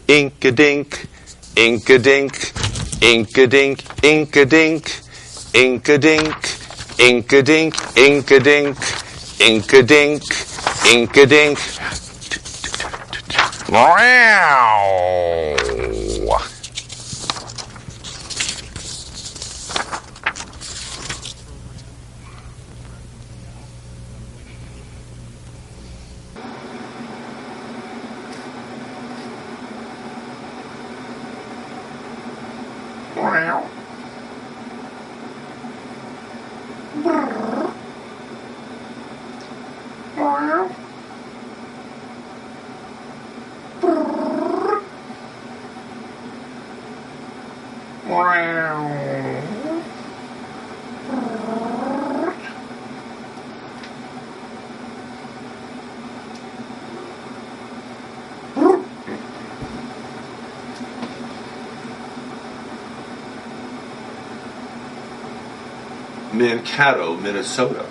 Ink-a-dink, ink-a-dink, ink-a-dink, ink-a-dink, ink-a-dink, ink-a-dink, ink-a-dink, ink-a-dink, ink-a-dink. Wow! Mankato, Minnesota.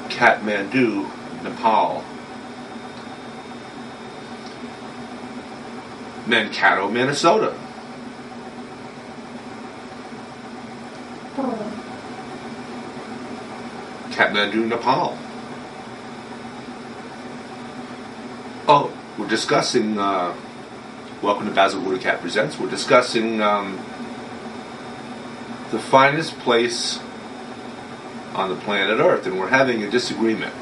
Kathmandu, Nepal. Mankato, Minnesota. Kathmandu, Nepal. Oh, we're discussing, welcome to Basil BuddhaCat Presents, we're discussing the finest place on the planet Earth, and we're having a disagreement.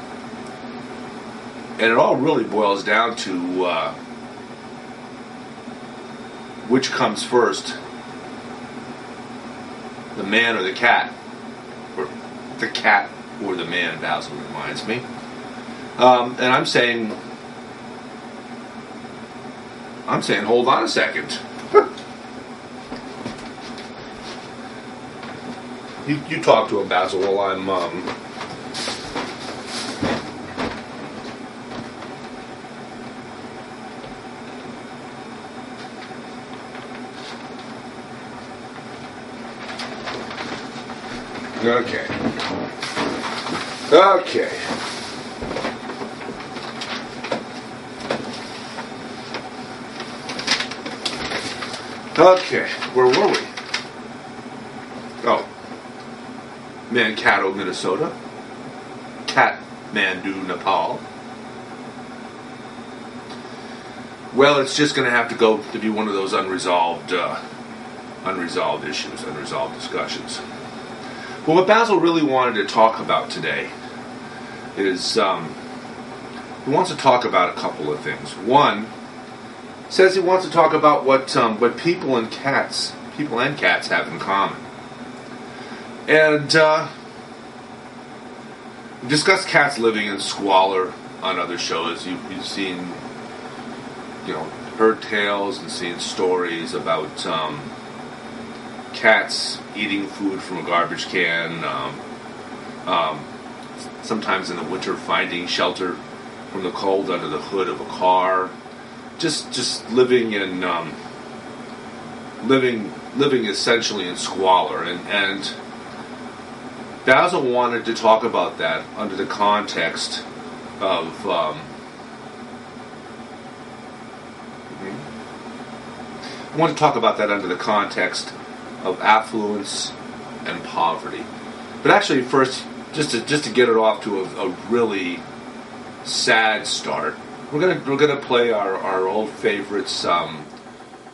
And it all really boils down to which comes first, the man or the cat, or the cat or the man, Basil reminds me. And I'm saying, hold on a second. You talk to him, Basil, while I'm Okay. Okay, where were we? Oh. Mankato, Minnesota. Kathmandu, Nepal. Well, it's just going to have to go to be one of those unresolved issues, unresolved discussions. Well, what Basil really wanted to talk about today is he wants to talk about a couple of things. One, says he wants to talk about what people and cats have in common. And we've discussed cats living in squalor on other shows. You've seen, heard tales and seen stories about cats eating food from a garbage can. Sometimes in the winter, finding shelter from the cold under the hood of a car. Just living in living essentially in squalor, and Basil wanted to talk about that under the context of I want to talk about that under the context of affluence and poverty. But actually, first, just to get it off to a really sad start, we're gonna play our old favorites. We're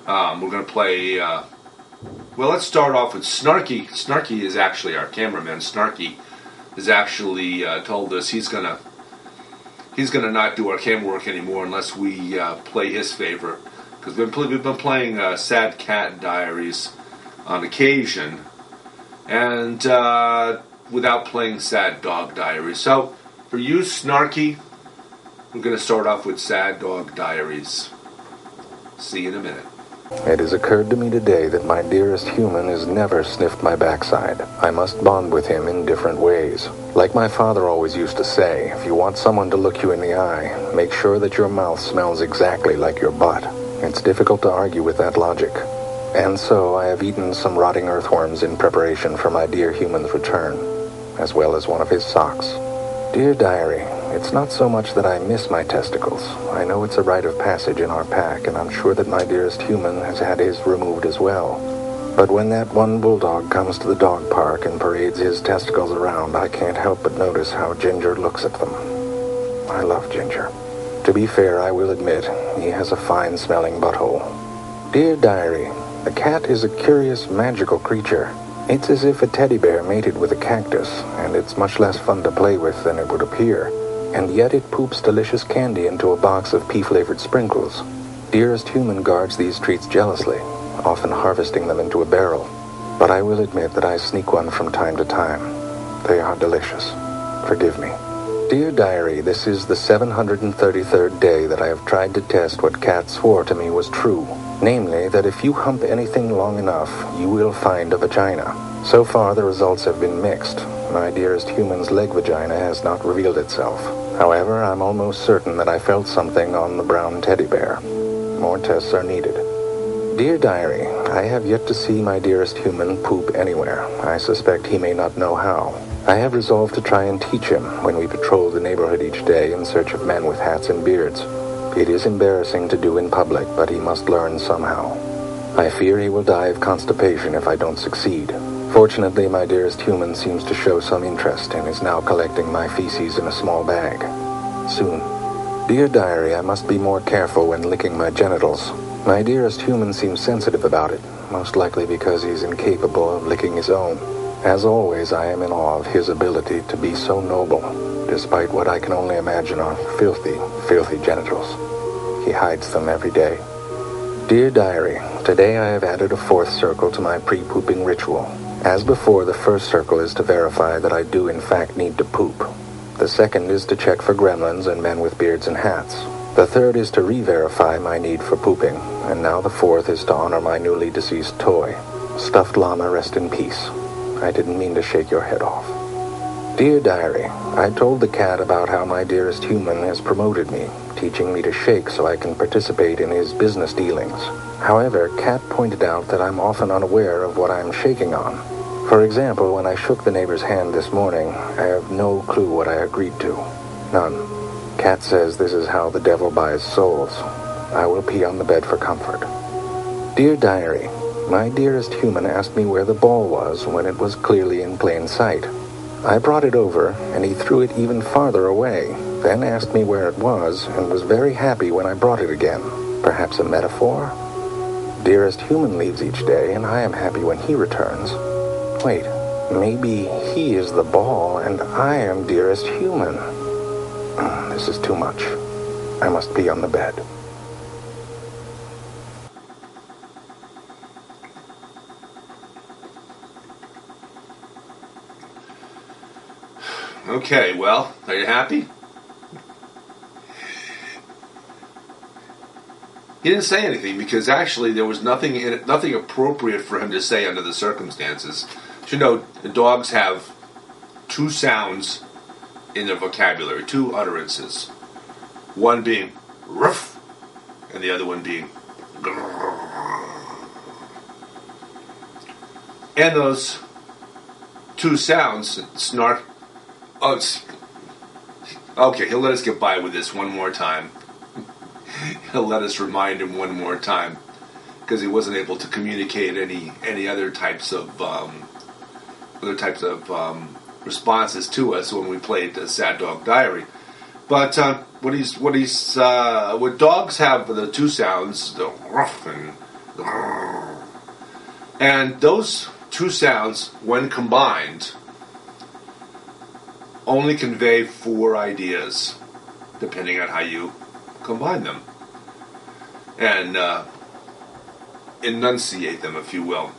gonna play. Well, let's start off with Snarky. Snarky is actually our cameraman. Snarky has actually told us he's gonna not do our camera work anymore unless we play his favorite, because we've been playing Sad Cat Diaries on occasion, and without playing Sad Dog Diaries. So for you, Snarky, we're going to start off with Sad Dog Diaries. See you in a minute. It has occurred to me today that my dearest human has never sniffed my backside. I must bond with him in different ways. Like my father always used to say, if you want someone to look you in the eye, make sure that your mouth smells exactly like your butt. It's difficult to argue with that logic. And so I have eaten some rotting earthworms in preparation for my dear human's return. as well as one of his socks. Dear Diary, it's not so much that I miss my testicles. I know it's a rite of passage in our pack, and I'm sure that my dearest human has had his removed as well. But when that one bulldog comes to the dog park and parades his testicles around, I can't help but notice how Ginger looks at them. I love Ginger. To be fair, I will admit, he has a fine-smelling butthole. Dear Diary, the cat is a curious, magical creature. It's as if a teddy bear mated with a cactus, and it's much less fun to play with than it would appear. And yet it poops delicious candy into a box of pea-flavored sprinkles. Dearest human guards these treats jealously, often harvesting them into a barrel. But I will admit that I sneak one from time to time. They are delicious. Forgive me. Dear Diary, this is the 733rd day that I have tried to test what Cat swore to me was true. Namely, that if you hump anything long enough, you will find a vagina. So far, the results have been mixed. My dearest human's leg vagina has not revealed itself. However, I'm almost certain that I felt something on the brown teddy bear. More tests are needed. Dear Diary, I have yet to see my dearest human poop anywhere. I suspect he may not know how. I have resolved to try and teach him when we patrol the neighborhood each day in search of men with hats and beards. It is embarrassing to do in public, but he must learn somehow. I fear he will die of constipation if I don't succeed. Fortunately, my dearest human seems to show some interest and is now collecting my feces in a small bag. Soon. Dear Diary, I must be more careful when licking my genitals. My dearest human seems sensitive about it, most likely because he's incapable of licking his own. As always, I am in awe of his ability to be so noble, despite what I can only imagine are filthy, filthy genitals. He hides them every day. Dear Diary, today I have added a fourth circle to my pre-pooping ritual. As before, the first circle is to verify that I do in fact need to poop. The second is to check for gremlins and men with beards and hats. The third is to re-verify my need for pooping, and now the fourth is to honor my newly deceased toy. Stuffed llama, rest in peace. I didn't mean to shake your head off. Dear Diary, I told the cat about how my dearest human has promoted me, teaching me to shake so I can participate in his business dealings. However, Cat pointed out that I'm often unaware of what I'm shaking on. For example, when I shook the neighbor's hand this morning, I have no clue what I agreed to. None. Cat says this is how the devil buys souls. I will pee on the bed for comfort. Dear Diary, my dearest human asked me where the ball was when it was clearly in plain sight. I brought it over, and he threw it even farther away, then asked me where it was, and was very happy when I brought it again. Perhaps a metaphor? Dearest human leaves each day, and I am happy when he returns. Wait, maybe he is the ball, and I am dearest human. This is too much. I must be on the bed. Okay, well, are you happy? He didn't say anything because actually there was nothing in it, nothing appropriate for him to say under the circumstances. You know, dogs have two sounds in their vocabulary, two utterances. One being ruff, and the other one being grrr. And those two sounds, snark. Oh, okay, he'll let us get by with this one more time. He'll let us remind him one more time because he wasn't able to communicate any other types of responses to us when we played Sad Dog Diary. But what dogs have the two sounds, the ruff and grrr, and those two sounds, when combined, only convey four ideas, depending on how you combine them and enunciate them, if you will.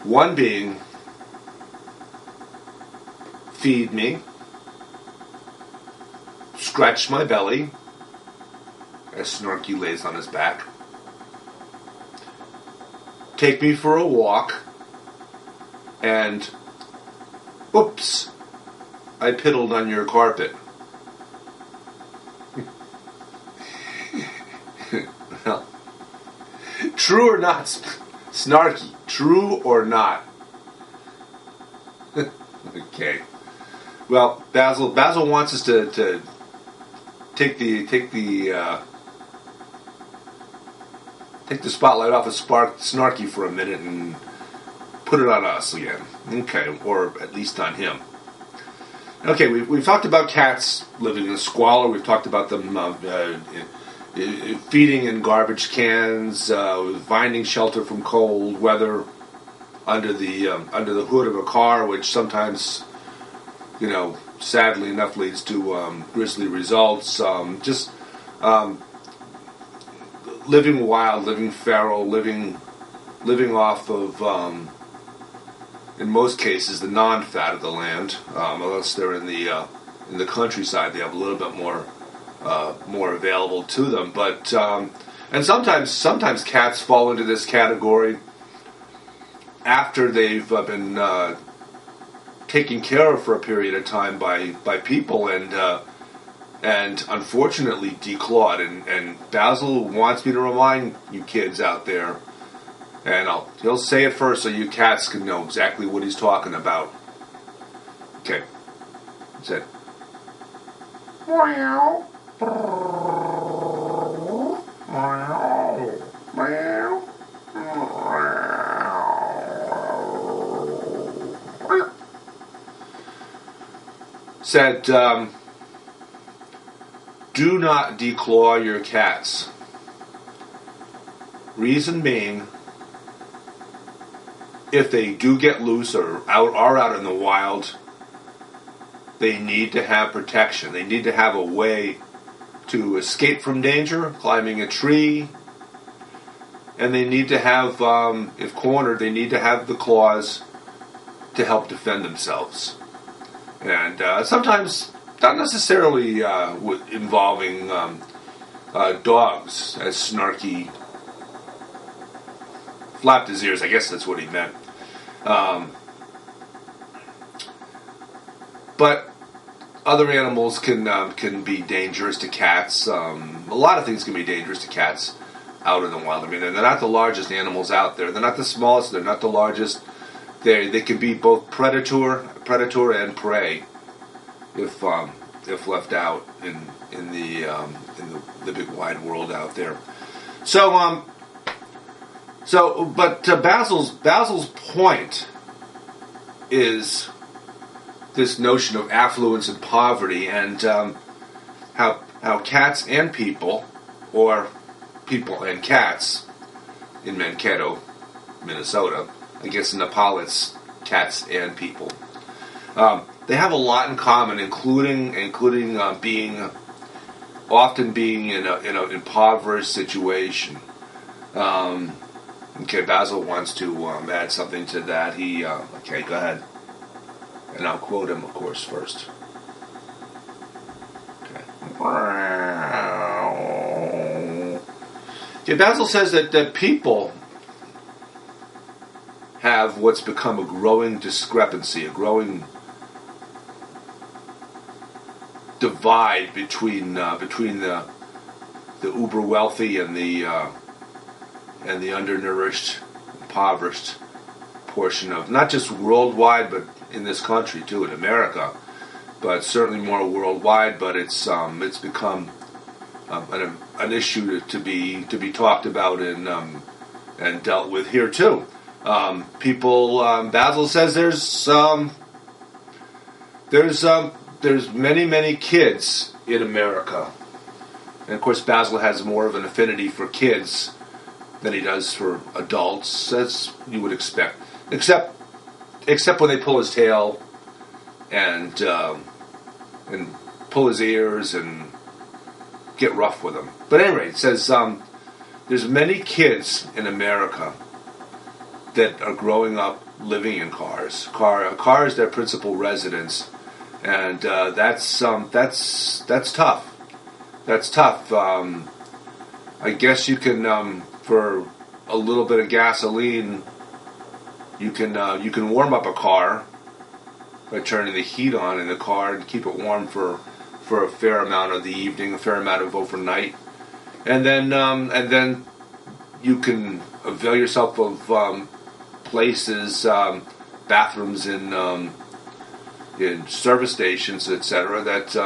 One being, feed me, scratch my belly, as Snorky lays on his back, take me for a walk, and whoops, I piddled on your carpet. Well, true or not, Snarky? True or not? Okay. Well, Basil wants us to take the spotlight off of Snarky for a minute and put it on us again. Okay, or at least on him. Okay, we've talked about cats living in squalor. We've talked about them feeding in garbage cans, finding shelter from cold weather under the hood of a car, which sometimes, sadly enough, leads to grisly results. Living wild, living feral, living off of, in most cases, the non-fat of the land. Unless they're in the countryside, they have a little bit more available to them. But and sometimes cats fall into this category after they've been taken care of for a period of time by people and unfortunately declawed. And Basil wants me to remind you kids out there, and he'll say it first so you cats can know exactly what he's talking about. Okay. That's it. Meow. Meow. Said, do not declaw your cats. Reason being, if they do get loose or are out in the wild, they need to have protection. They need to have a way to escape from danger, climbing a tree, and they need to have, if cornered, they need to have the claws to help defend themselves. And sometimes, not necessarily involving dogs, as Snarky flapped his ears. I guess that's what he meant. But other animals can be dangerous to cats. A lot of things can be dangerous to cats out in the wild. I mean, they're not the largest animals out there. They're not the smallest. They're not the largest. They can be both predator and prey if left out in the big wide world out there. But Basil's point is this notion of affluence and poverty, and how cats and people, or people and cats, in Mankato, Minnesota. I guess in Nepal it's cats and people. They have a lot in common, including often being in an impoverished situation. Okay, Basil wants to add something to that. Okay, go ahead, and I'll quote him, of course, first. Okay. Okay, Basil says that people have what's become a growing discrepancy, a growing divide between the uber wealthy and the undernourished, impoverished portion of, not just worldwide, but in this country too, in America, but certainly more worldwide. But it's become an issue to be talked about and dealt with here too. Basil says there's many kids in America, and of course Basil has more of an affinity for kids than he does for adults, as you would expect, except when they pull his tail and pull his ears and get rough with him. But anyway, it says there's many kids in America that are growing up living in cars. Car is their principal residence, and that's tough. That's tough. I guess you can, for a little bit of gasoline, you can warm up a car by turning the heat on in the car and keep it warm for a fair amount of the evening, a fair amount of overnight, and then you can avail yourself of places, bathrooms in in service stations, etc., that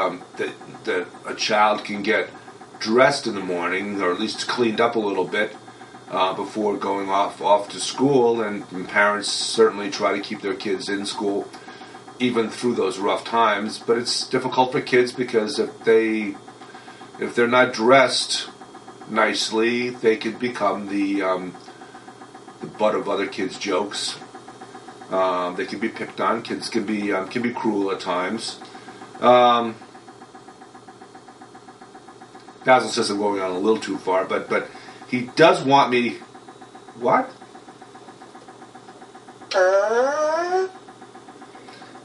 a child can get dressed in the morning, or at least cleaned up a little bit before going off to school, and parents certainly try to keep their kids in school even through those rough times. But it's difficult for kids because if they're not dressed nicely, they could become the butt of other kids' jokes. They can be picked on. Kids can be cruel at times. Basil says I'm going on a little too far, but he does want me. What?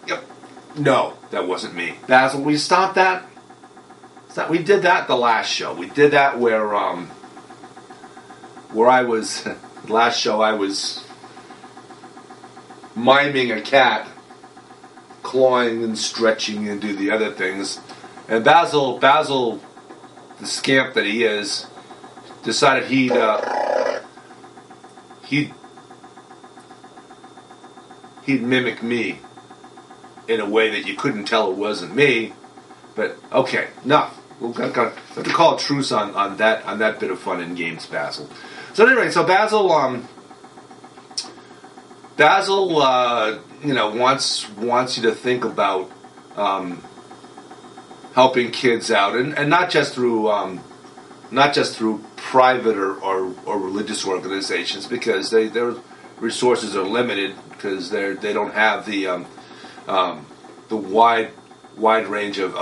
Yep. No, that wasn't me. Basil, will you stop that? We did that the last show. We did that where I was last show I was miming a cat, clawing and stretching and do the other things, and Basil, the scamp that he is, decided he'd mimic me in a way that you couldn't tell it wasn't me. But okay, enough. We'll have to call a truce on that bit of fun and games, Basil. So anyway, so Basil wants you to think about helping kids out, and not just through private or religious organizations, because their resources are limited, because they don't have the wide range of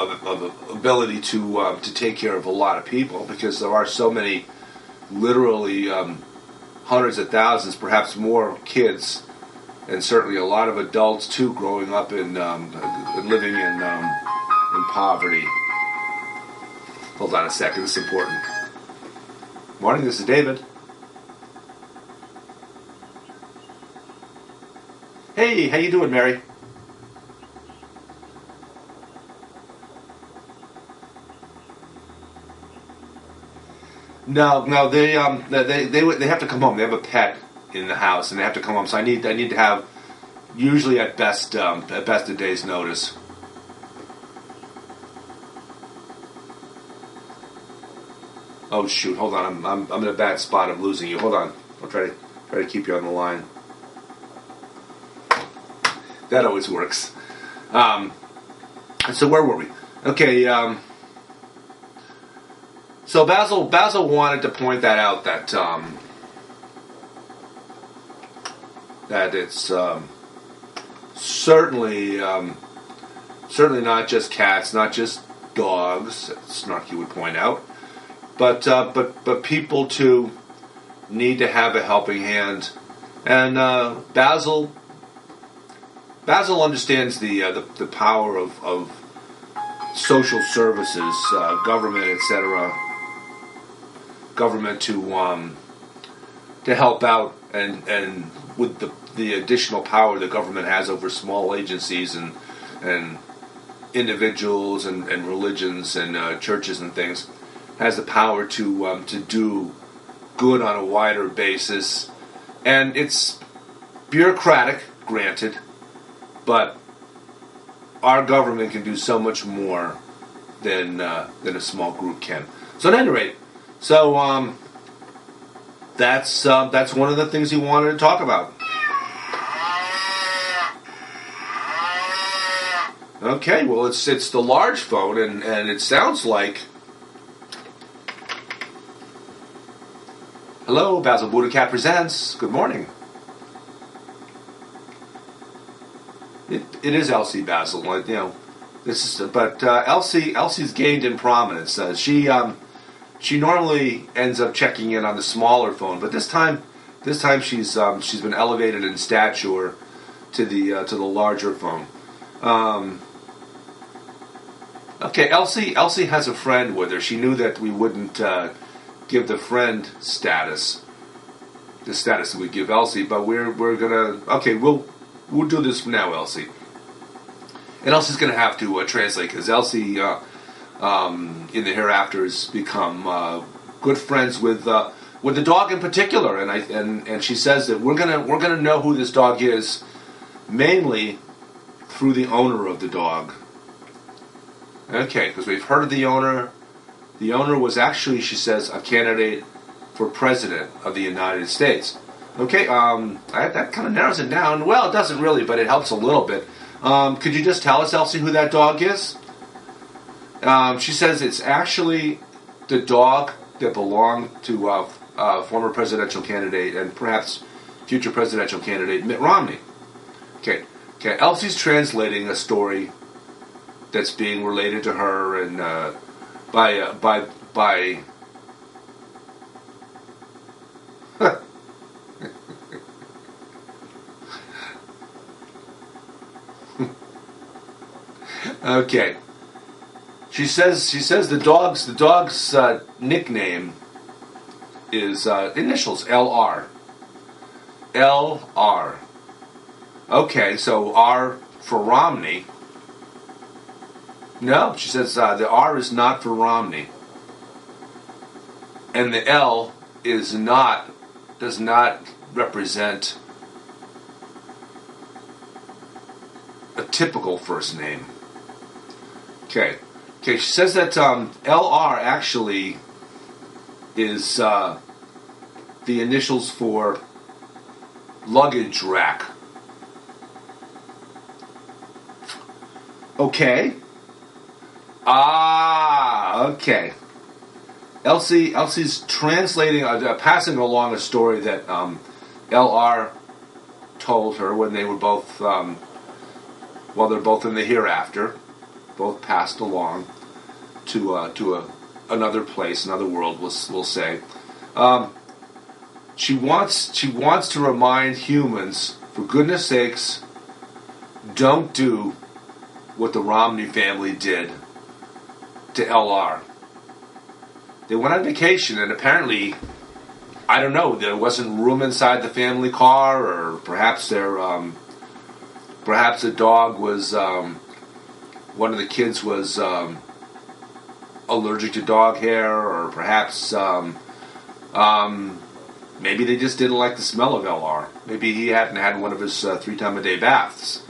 ability to take care of a lot of people, because there are so many, literally hundreds of thousands, perhaps more kids, and certainly a lot of adults too, growing up and living in poverty. Hold on a second, this is important. Morning, this is David. Hey, how you doing, Mary? No, they have to come home. They have a pet in the house, and they have to come home. So I need to have, usually at best a day's notice. Oh shoot! Hold on, I'm in a bad spot of losing you. Hold on, I'll try to keep you on the line. That always works. So where were we? Okay. So Basil wanted to point that out, that it's certainly not just cats, not just dogs, as Snarky would point out, but people too need to have a helping hand, and Basil understands the power of social services, government, etc. Government to help out, and with the additional power the government has over small agencies and individuals and religions and churches and things, has the power to do good on a wider basis. And it's bureaucratic, granted, but our government can do so much more than a small group can. So at any rate, that's one of the things he wanted to talk about. Okay, well it's the large phone, and it sounds like. Hello, Basil BuddhaCat presents. Good morning. It is Elsie, Basil. This is, but Elsie's gained in prominence. She normally ends up checking in on the smaller phone, but this time she's been elevated in stature to the larger phone. Okay, Elsie has a friend with her. She knew that we wouldn't give the friend status, the status that we give Elsie, but we're gonna. Okay, we'll do this for now, Elsie. And Elsie's gonna have to translate, because Elsie in the hereafter has become good friends with the dog in particular, and she says that we're gonna know who this dog is, mainly through the owner of the dog. Okay, because we've heard of the owner. The owner was actually, she says, a candidate for president of the United States. Okay, that kind of narrows it down. Well, it doesn't really, but it helps a little bit. Could you just tell us, Elsie, who that dog is? She says it's actually the dog that belonged to former presidential candidate and perhaps future presidential candidate Mitt Romney. Okay. Elsie's translating a story that's being related to her and by. Okay. She says the dog's nickname is initials LR. LR. Okay, so R for Romney. No, she says the R is not for Romney, and the L does not represent a typical first name. Okay. She says that LR actually is the initials for luggage rack. Okay. Okay. Elsie's translating, passing along a story that LR told her when they were both, they're both in the hereafter, both passed along to another place, another world, we'll say. She wants to remind humans, for goodness sakes, don't do what the Romney family did to LR. They went on vacation, and apparently, I don't know, there wasn't room inside the family car, or perhaps the dog was, one of the kids was allergic to dog hair, or perhaps maybe they just didn't like the smell of LR. Maybe he hadn't had one of his 3-time-a-day baths.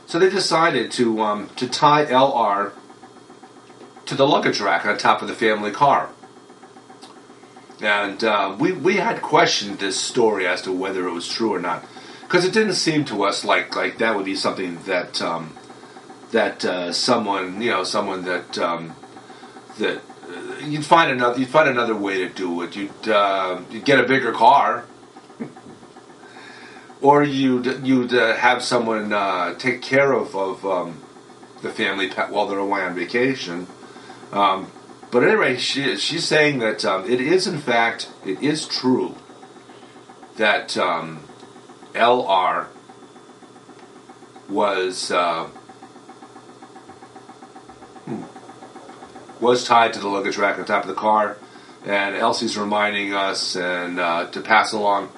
So they decided to tie LR to the luggage rack on top of the family car. And we had questioned this story as to whether it was true or not, because it didn't seem to us like that would be something that someone that you'd find another way to do it. You'd get a bigger car, or you'd have someone take care of the family pet while they're away on vacation. But anyway, she's saying that it is true that LR was tied to the luggage rack on top of the car, and Elsie's reminding us and to pass along,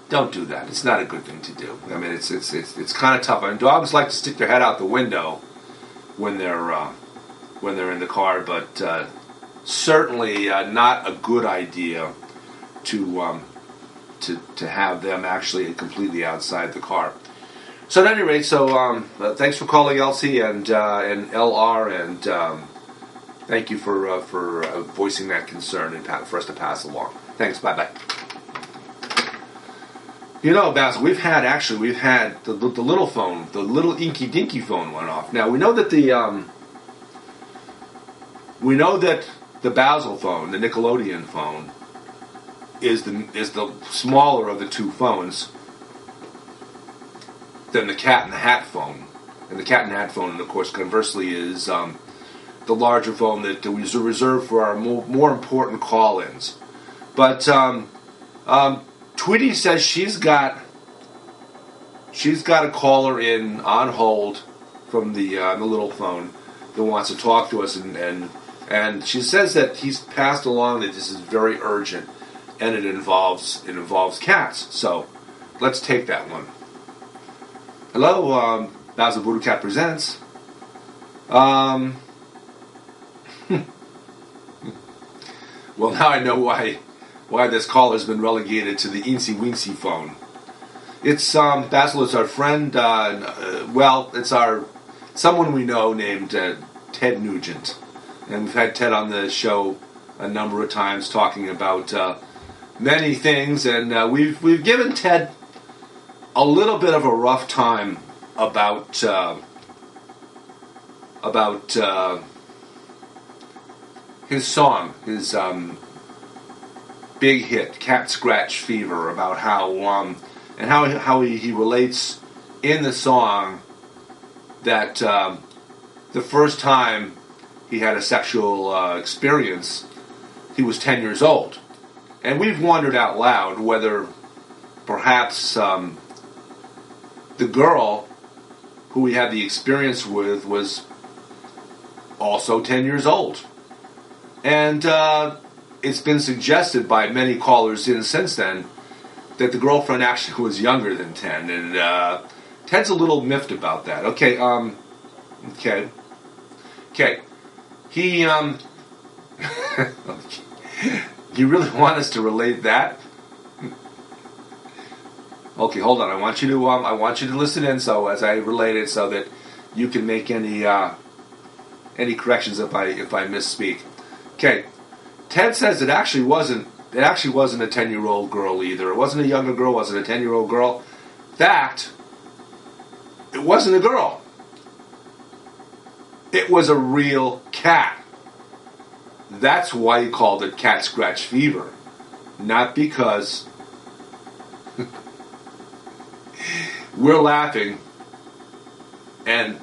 don't do that. It's not a good thing to do. I mean, it's kind of tough. I mean, dogs like to stick their head out the window when they're in the car, but certainly not a good idea to have them actually completely outside the car. So at any rate, thanks for calling Elsie and LR, and thank you for voicing that concern and for us to pass along. Thanks. Bye bye. You know, Basil, we've had the little phone, the little inky dinky phone went off. Now we know that the Basil phone, the Nickelodeon phone, is the smaller of the two phones than the Cat in the Hat phone. And the Cat in the Hat phone, of course, conversely, is the larger phone that we reserve for our more important call-ins. But Tweety says she's got a caller in on hold from the little phone that wants to talk to us, and she says that he's passed along that this is very urgent, and it involves cats. So let's take that one. Hello, Basil BuddhaCat presents. Well, now I know why this caller's been relegated to the Eensy Weensy phone. It's Basil. It's our friend. It's our someone we know named Ted Nugent, and we've had Ted on the show a number of times talking about many things, and we've given Ted a little bit of a rough time about his song, his big hit, Cat Scratch Fever, about how he relates in the song that the first time he had a sexual experience, he was 10 years old. And we've wondered out loud whether perhaps the girl who we had the experience with was also 10 years old. And it's been suggested by many callers in since then that the girlfriend actually was younger than 10. And Ted's a little miffed about that. Okay. He, you really want us to relate that? Okay, hold on. I want you to listen in so as I relate it, so that you can make any corrections if I misspeak. Okay, Ted says it actually wasn't a 10-year-old girl either. It wasn't a younger girl. It wasn't a 10-year-old girl. In fact, it wasn't a girl. It was a real cat. That's why he called it Cat Scratch Fever, not because we're laughing. And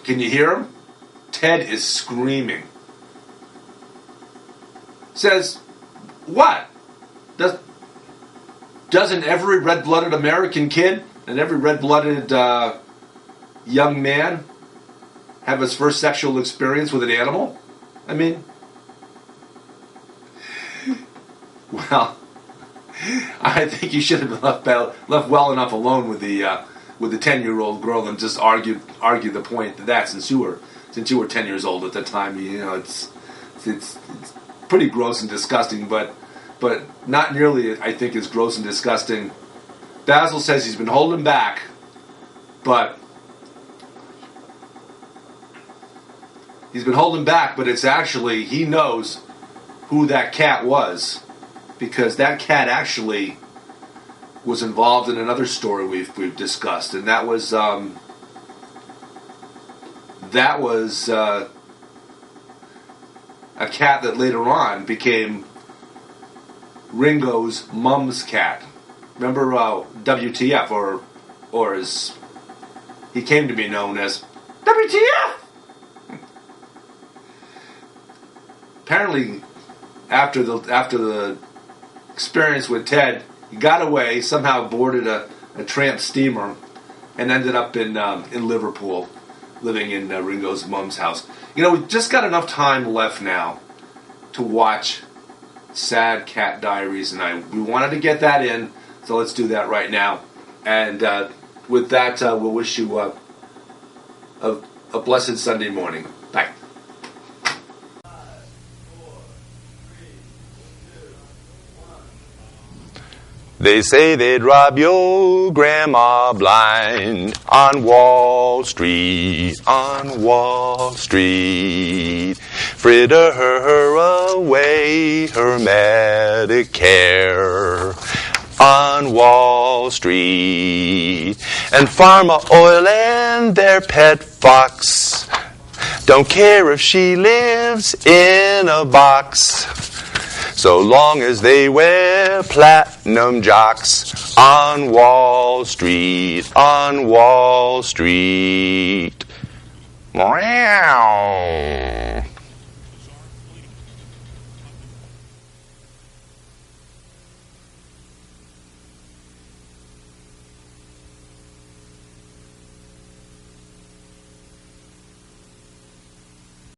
can you hear him? Ted is screaming. Says, what? Doesn't every red-blooded American kid and every red-blooded young man have his first sexual experience with an animal? I mean, well, I think you should have been left well enough alone with the 10-year-old girl and just argue the point that since you were 10 years old at the time, it's pretty gross and disgusting, but not nearly, I think, as gross and disgusting. Basil says he's been holding back, but it's actually, he knows who that cat was, because that cat actually was involved in another story we've discussed, and that was a cat that later on became Ringo's mom's cat. Remember WTF, or as he came to be known as WTF. Apparently, after the experience with Ted, he got away, somehow boarded a tramp steamer, and ended up in Liverpool, living in Ringo's mom's house. We've just got enough time left now to watch Sad Cat Diaries, and we wanted to get that in, so let's do that right now. And with that, we'll wish you a blessed Sunday morning. Bye. They say they'd rob your grandma blind on Wall Street, fritter her away her Medicare on Wall Street. And Pharma Oil and their pet fox don't care if she lives in a box, so long as they wear platinum jocks on Wall Street, Meow.